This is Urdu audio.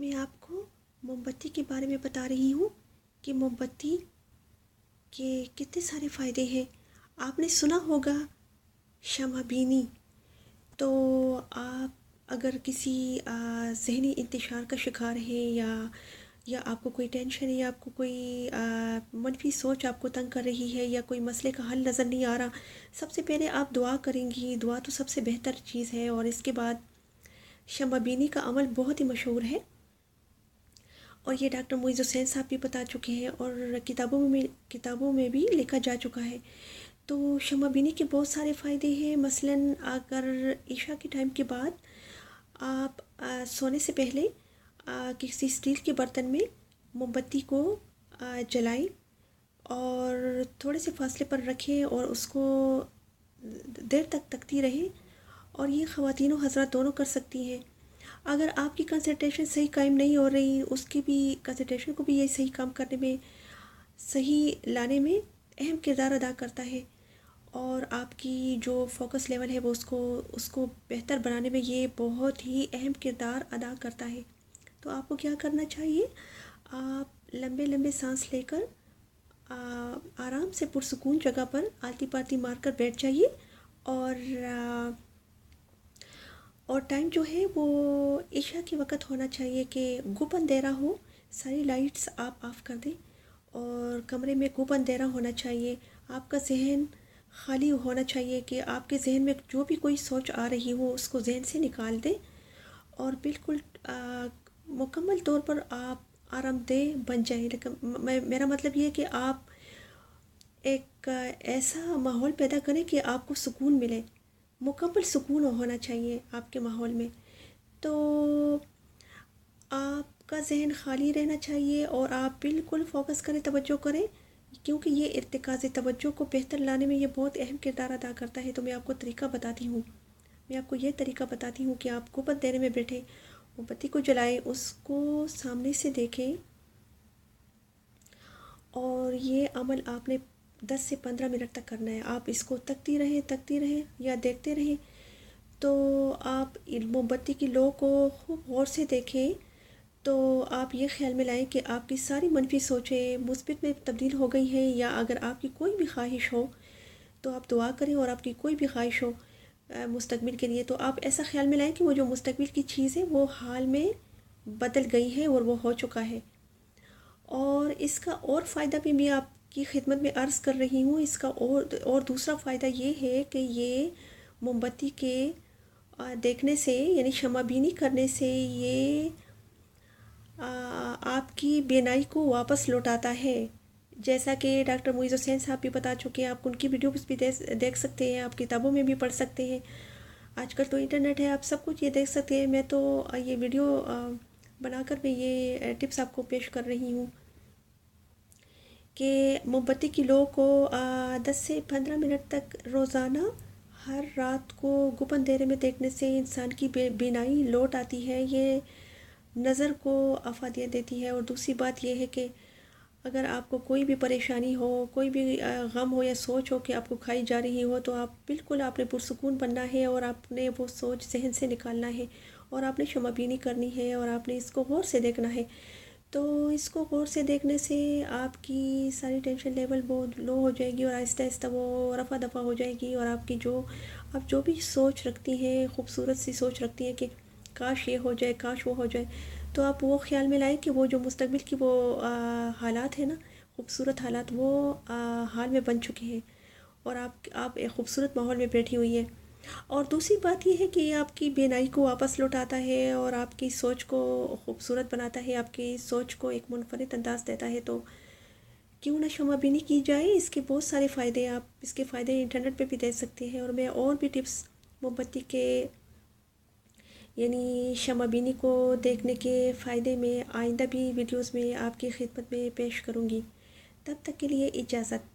میں آپ کو موم بتی کے بارے میں بتا رہی ہوں کہ موم بتی کے کتنے سارے فائدے ہیں۔ آپ نے سنا ہوگا شمع بینی، تو آپ اگر کسی ذہنی انتشار کا شکار ہیں یا آپ کو کوئی ٹینشن ہے یا آپ کو کوئی منفی سوچ آپ کو تنگ کر رہی ہے یا کوئی مسئلے کا حل نظر نہیں آ رہا، سب سے پہلے آپ دعا کریں گی۔ دعا تو سب سے بہتر چیز ہے، اور اس کے بعد شمع بینی کا عمل بہت ہی مشہور ہے، اور یہ ڈاکٹر معیز حسین صاحب بھی بتا چکے ہیں اور کتابوں میں بھی لکھا جا چکا ہے۔ تو شمع بینی کے بہت سارے فائدے ہیں۔ مثلاً اگر عشاء کے ٹائم کے بعد آپ سونے سے پہلے کسی اسٹیل کے برتن میں موم بتی کو جلائیں اور تھوڑے سے فاصلے پر رکھیں اور اس کو دیر تک تکتی رہیں، اور یہ خواتین و حضرات دونوں کر سکتی ہیں۔ اگر آپ کی کنسنٹریشن صحیح قائم نہیں ہو رہی، اس کی بھی کنسنٹریشن کو بھی یہ صحیح کام کرنے میں، صحیح لانے میں اہم کردار ادا کرتا ہے، اور آپ کی جو فوکس لیول ہے وہ اس کو بہتر بنانے میں یہ بہت ہی اہم کردار ادا کرتا ہے۔ تو آپ کو کیا کرنا چاہیے؟ آپ لمبے لمبے سانس لے کر آرام سے پرسکون جگہ پر آلتی پالتی مار کر بیٹھ جائیے، اور ٹائم جو ہے وہ عشاء کے وقت ہونا چاہیے کہ گپ اندھیرا ہو، ساری لائٹس آپ آف کر دیں اور کمرے میں گپ اندھیرا ہونا چاہیے۔ آپ کا ذہن خالی ہونا چاہیے کہ آپ کے ذہن میں جو بھی کوئی سوچ آ رہی ہو اس کو ذہن سے نکال دیں، اور بالکل مکمل طور پر آپ آرام دہ بن جائیں۔ لیکن میرا مطلب یہ ہے کہ آپ ایک ایسا ماحول پیدا کریں کہ آپ کو سکون ملے، مکمل سکون ہونا چاہیے آپ کے ماحول میں۔ تو آپ کا ذہن خالی رہنا چاہیے اور آپ بالکل فوکس کریں، توجہ کریں، کیونکہ یہ ارتکاز توجہ کو بہتر لانے میں یہ بہت اہم کردار ادا کرتا ہے۔ تو میں آپ کو طریقہ بتاتی ہوں، کہ آپ کو اندھیرے میں بیٹھیں، موم بتی کو جلائیں، اس کو سامنے سے دیکھیں، اور یہ عمل آپ نے 10 سے 15 منٹ تک کرنا ہے۔ آپ اس کو تکتی رہیں یا دیکھتے رہیں۔ تو آپ موم بتی کی لو کو خوب غور سے دیکھیں، تو آپ یہ خیال میں لائیں کہ آپ کی ساری منفی سوچیں مثبت میں تبدیل ہو گئی ہیں، یا اگر آپ کی کوئی بھی خواہش ہو تو آپ دعا کریں، اور آپ کی کوئی بھی خواہش ہو مستقبل کے لیے، تو آپ ایسا خیال میں لائیں کہ وہ جو مستقبل کی چیز ہے وہ حال میں بدل گئی ہے اور وہ ہو چکا ہے۔ اور اس کا اور فائدہ بھی میں آپ کی خدمت میں عرض کر رہی ہوں۔ اس کا اور دوسرا فائدہ یہ ہے کہ یہ موم بتی کے دیکھنے سے، یعنی شمع بینی کرنے سے، یہ آپ کی بینائی کو واپس لوٹاتا ہے، جیسا کہ ڈاکٹر معیز حسین صاحب بھی بتا چکے ہیں۔ آپ ان کی ویڈیوز بھی دیکھ سکتے ہیں، آپ کتابوں میں بھی پڑھ سکتے ہیں، آج کل تو انٹرنیٹ ہے، آپ سب کچھ یہ دیکھ سکتے ہیں۔ میں تو یہ ویڈیو بنا کر میں یہ ٹپس آپ کو پیش کر رہی ہوں کہ موم بتی کی لو کو 10 سے 15 منٹ تک روزانہ ہر رات کو گپ اندھیرے میں دیکھنے سے انسان کی بینائی لوٹ آتی ہے، یہ نظر کو افادیت دیتی ہے۔ اور دوسری بات یہ ہے کہ اگر آپ کو کوئی بھی پریشانی ہو، کوئی بھی غم ہو یا سوچ ہو کہ آپ کو کھائی جا رہی ہو، تو آپ بالکل آپ نے پرسکون بننا ہے، اور آپ نے وہ سوچ ذہن سے نکالنا ہے، اور آپ نے شمع بینی کرنی ہے، اور آپ نے اس کو غور سے دیکھنا ہے۔ تو اس کو غور سے دیکھنے سے آپ کی ساری ٹینشن لیول بہت لو ہو جائے گی، اور آہستہ آہستہ وہ رفع دفع ہو جائے گی، اور آپ جو بھی سوچ رکھتی ہیں، خوبصورت سی سوچ رکھتی ہیں کہ کاش یہ ہو جائے، کاش وہ ہو جائے، تو آپ وہ خیال میں لائیں کہ وہ جو مستقبل کی وہ حالات ہیں نا، خوبصورت حالات، وہ حال میں بن چکے ہیں، اور آپ ایک خوبصورت ماحول میں بیٹھی ہوئی ہیں۔ اور دوسری بات یہ ہے کہ یہ آپ کی بینائی کو واپس لوٹاتا ہے اور آپ کی سوچ کو خوبصورت بناتا ہے، آپ کی سوچ کو ایک منفرد انداز دیتا ہے۔ تو کیوں نہ شمع بینی کی جائے؟ اس کے بہت سارے فائدے، آپ اس کے فائدے انٹرنیٹ پہ بھی دیکھ سکتے ہیں، اور میں اور بھی ٹپس موم بتی کے، یعنی شمع بینی کو دیکھنے کے فائدے میں آئندہ بھی ویڈیوز میں آپ کی خدمت میں پیش کروں گی۔ تب تک کے لیے اجازت۔